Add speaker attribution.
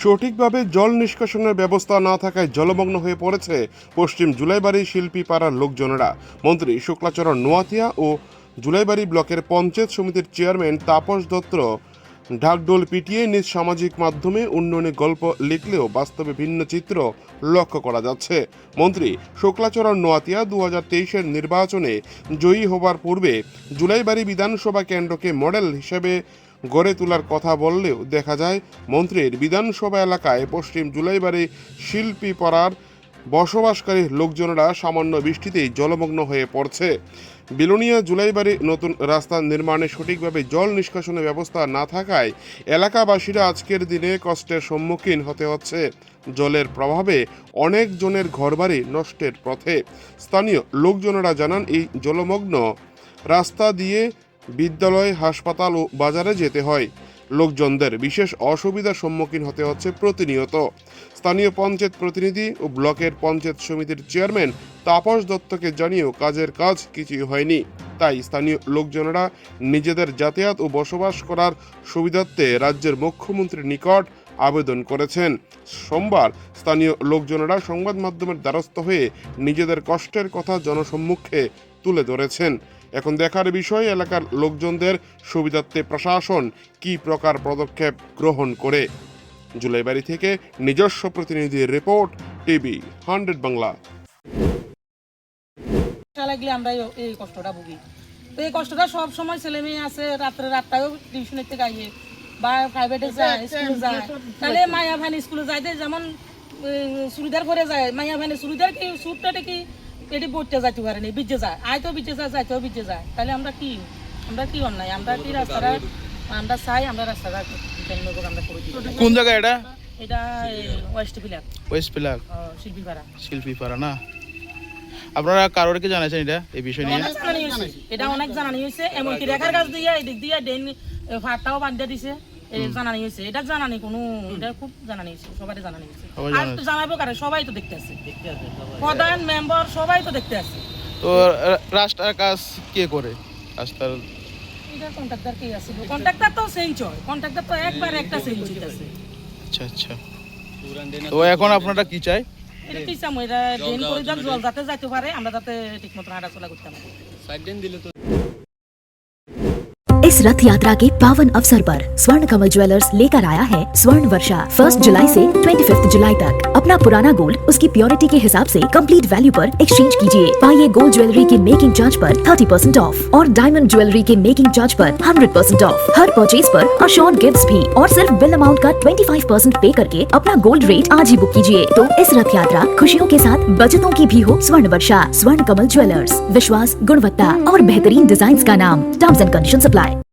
Speaker 1: সঠিকভাবে জল নিষ্কাশনের ব্যবস্থা না থাকায় জলমগ্ন হয়ে পড়েছে পশ্চিম জুলাইবাড়ি শিল্পী পাড়ার লোকজনেরা। মন্ত্রী শুক্লাচরণ নোয়াতিয়া ও জুলাইবাড়ি ব্লকের পঞ্চায়েত সমিতির চেয়ারম্যান তাপস দত্ত ঢাকঢোল পিটিয়ে নিজ সামাজিক মাধ্যমে উন্নয়নের গল্প লিখলেও বাস্তবে ভিন্ন চিত্র লক্ষ্য করা যাচ্ছে। মন্ত্রী শুক্লাচরণ নোয়াতিয়া 2023-এর নির্বাচনে জয়ী হবার পূর্বে জুলাইবাড়ি বিধানসভা কেন্দ্রকে মডেল হিসেবে গড়ে তোলার কথা বললেও দেখা যায় মন্ত্রীর বিধানসভা এলাকায় পশ্চিম জুলাইবাড়ি শিল্পী পাড়ার বসবাসকারী লোকজনেরা সামান্য বৃষ্টিতেই জলমগ্ন হয়ে পড়ছে। বিলোনিয়া জুলাইবাড়ি নতুন রাস্তা নির্মাণে সঠিকভাবে জল নিষ্কাশনের ব্যবস্থা না থাকায় এলাকাবাসীরা আজকের দিনে কষ্টের সম্মুখীন হতে হচ্ছে। জলের প্রভাবে অনেক জনের ঘরবাড়ি নষ্টের পথে। স্থানীয় লোকজনেরা জানান, এই জলমগ্ন রাস্তা দিয়ে বিদ্যালয়, হাসপাতাল ও বাজারে যেতে হয়। লোকজনদের বিশেষ অসুবিধার সম্মুখীন হতে হচ্ছে প্রতিনিয়ত। স্থানীয় পঞ্চায়েত প্রতিনিধি ও ব্লকের পঞ্চায়েত সমিতির চেয়ারম্যান তাপস দত্তকে জানিয়েও কাজের কাজ কিছুই হয়নি। তাই স্থানীয় লোকজনেরা নিজেদের যাতায়াত ও বসবাস করার সুবিধার্থে রাজ্যের মুখ্যমন্ত্রীর নিকট আবেদন করেছেন। সোমবার স্থানীয় লোকজনেরা সংবাদ মাধ্যমের দ্বারস্থ হয়ে নিজেদের কষ্টের কথা জনসম্মুখে তুলে ধরেছেন। এখন দেখার বিষয় এলাকার লোকজনদের সুবিধার্থে প্রশাসন কি প্রকার পদক্ষেপ গ্রহণ করে। জুলাইবাড়ি থেকে নিজস্ব প্রতিনিধির রিপোর্ট, টিভি 100 বাংলা।
Speaker 2: লাগলে আমরা এই কষ্টটা ভুগি। তো এই কষ্টটা সব সময় ছেলে মেয়ে আছে, রাতটাও টিউশনের থেকে আইয়ে বা প্রাইভেটে যায়, স্কুলে যায়। তাহলে মায়া ভানি স্কুলে যাইতে যেমন চুড়িদার করে যায়, মায়া ভানি চুড়িদার কি সুটটা কি এটি বইতে যাইতে পারে না, বিজে যায়, আইতেও বিজে যায়, যাইতেও বিজে যায়। তাহলে আমরা কি অন্যায়? আমরা কি রাস্তাটা আমরা চাই, আমরা রাস্তাটা আমরা করে দিই।
Speaker 3: কোন জায়গা এটা?
Speaker 2: এটা ওয়েস্ট পিলাক
Speaker 3: শিল্পীপাড়া না? আপনারা কারোর কি জানাইছেন এটা এই বিষয় নিয়ে?
Speaker 2: এটা অনেক জানানি হয়েছে, এমনকি রেখার কাজ দিয়ে এদিক দিয়ে ড্রেন ফাটটাও বাঁধিয়ে দিছে, জানানি হয়েছে। এটা জানানি কোনো, এটা খুব জানানি হয়েছে, সবাই জানানি হয়েছে। আর তো জানাবো কারে, সবাই তো দেখতে আছে, প্রধান মেম্বার সবাই তো দেখতে আছে।
Speaker 3: তো রাস্তার কাজ কে করে? রাস্তার
Speaker 2: এটা কন্ট্রাক্টর কে আছে? কন্ট্রাক্টর তো চেঞ্জ হয়, কন্ট্রাক্টর তো একবার একটা চেঞ্জ হইতাছে।
Speaker 3: আচ্ছা। তো এখন আপনারা কি চাই?
Speaker 2: এটা কি চাই? এটা ড্রেন করে দেন, জল যাতে যাইতে পারে, আমরা যাতে ঠিকমতো হাঁটাচলা করতে পারি। সাইড ড্রেন দিলে তো।
Speaker 4: इस रथ यात्रा के पावन अवसर पर स्वर्ण कमल ज्वेलर्स लेकर आया है स्वर्ण वर्षा 1 जुलाई से 25 जुलाई तक। अपना पुराना गोल्ड उसकी प्योरिटी के हिसाब से कंप्लीट वैल्यू पर एक्सचेंज कीजिए। पाइए गोल्ड ज्वेलरी के मेकिंग चार्ज पर 30% ऑफ और डायमंड ज्वेलरी के मेकिंग चार्ज पर 100% ऑफ। हर परचेज पर अशोर्ड गिफ्ट्स भी और सिर्फ बिल अमाउंट का 25% पे करके अपना गोल्ड रेट आज ही बुक कीजिए। तो इस रथ यात्रा खुशियों के साथ बचतों की भी हो। स्वर्ण वर्षा, स्वर्ण कमल ज्वेलर्स, विश्वास, गुणवत्ता और बेहतरीन डिजाइन का नाम। Terms and conditions apply.